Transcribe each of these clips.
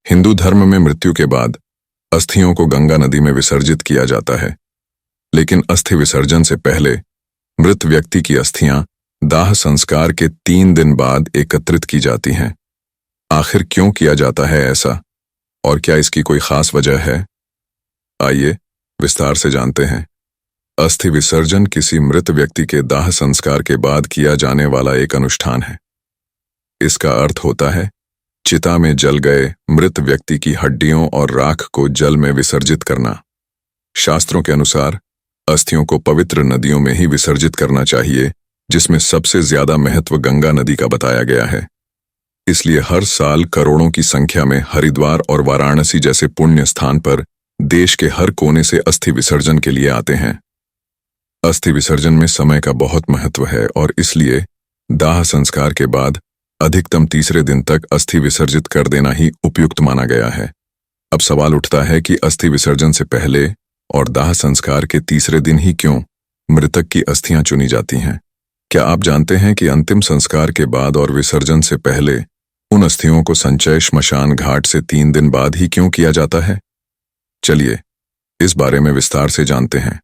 हिंदू धर्म में मृत्यु के बाद अस्थियों को गंगा नदी में विसर्जित किया जाता है, लेकिन अस्थि विसर्जन से पहले मृत व्यक्ति की अस्थियां दाह संस्कार के 3 दिन बाद एकत्रित की जाती हैं। आखिर क्यों किया जाता है ऐसा, और क्या इसकी कोई खास वजह है? आइए विस्तार से जानते हैं। अस्थि विसर्जन किसी मृत व्यक्ति के दाह संस्कार के बाद किया जाने वाला एक अनुष्ठान है। इसका अर्थ होता है चिता में जल गए मृत व्यक्ति की हड्डियों और राख को जल में विसर्जित करना। शास्त्रों के अनुसार अस्थियों को पवित्र नदियों में ही विसर्जित करना चाहिए, जिसमें सबसे ज्यादा महत्व गंगा नदी का बताया गया है। इसलिए हर साल करोड़ों की संख्या में हरिद्वार और वाराणसी जैसे पुण्य स्थान पर देश के हर कोने से अस्थि विसर्जन के लिए आते हैं। अस्थि विसर्जन में समय का बहुत महत्व है और इसलिए दाह संस्कार के बाद अधिकतम तीसरे दिन तक अस्थि विसर्जित कर देना ही उपयुक्त माना गया है। अब सवाल उठता है कि अस्थि विसर्जन से पहले और दाह संस्कार के तीसरे दिन ही क्यों मृतक की अस्थियां चुनी जाती हैं? क्या आप जानते हैं कि अंतिम संस्कार के बाद और विसर्जन से पहले उन अस्थियों को संचय श्मशान घाट से 3 दिन बाद ही क्यों किया जाता है? चलिए इस बारे में विस्तार से जानते हैं।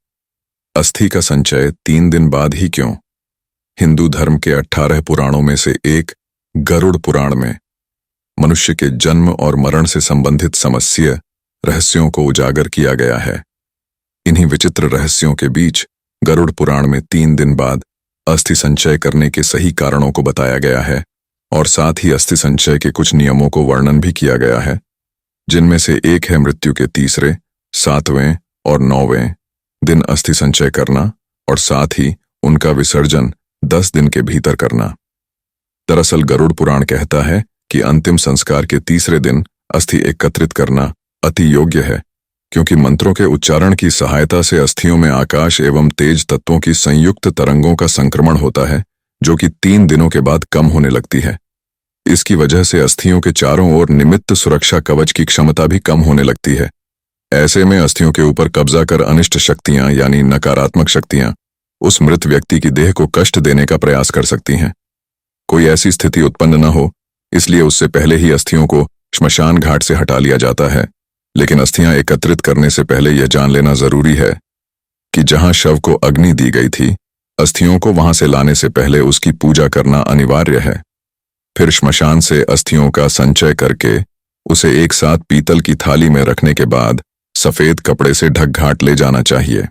अस्थि का संचय 3 दिन बाद ही क्यों? हिंदू धर्म के 18 पुराणों में से एक गरुड़ पुराण में मनुष्य के जन्म और मरण से संबंधित समस्या रहस्यों को उजागर किया गया है। इन्हीं विचित्र रहस्यों के बीच गरुड़ पुराण में 3 दिन बाद अस्थि संचय करने के सही कारणों को बताया गया है और साथ ही अस्थि संचय के कुछ नियमों को वर्णन भी किया गया है, जिनमें से एक है मृत्यु के तीसरे, 7वें और 9वें दिन अस्थि संचय करना और साथ ही उनका विसर्जन 10 दिन के भीतर करना। दरअसल गरुड़ पुराण कहता है कि अंतिम संस्कार के तीसरे दिन अस्थि एकत्रित करना अति योग्य है, क्योंकि मंत्रों के उच्चारण की सहायता से अस्थियों में आकाश एवं तेज तत्वों की संयुक्त तरंगों का संक्रमण होता है, जो कि 3 दिनों के बाद कम होने लगती है। इसकी वजह से अस्थियों के चारों ओर निमित्त सुरक्षा कवच की क्षमता भी कम होने लगती है। ऐसे में अस्थियों के ऊपर कब्जा कर अनिष्ट शक्तियां यानी नकारात्मक शक्तियां उस मृत व्यक्ति की देह को कष्ट देने का प्रयास कर सकती हैं। कोई ऐसी स्थिति उत्पन्न न हो, इसलिए उससे पहले ही अस्थियों को श्मशान घाट से हटा लिया जाता है। लेकिन अस्थियां एकत्रित करने से पहले यह जान लेना जरूरी है कि जहां शव को अग्नि दी गई थी, अस्थियों को वहां से लाने से पहले उसकी पूजा करना अनिवार्य है। फिर श्मशान से अस्थियों का संचय करके उसे एक साथ पीतल की थाली में रखने के बाद सफेद कपड़े से ढक घाट ले जाना चाहिए।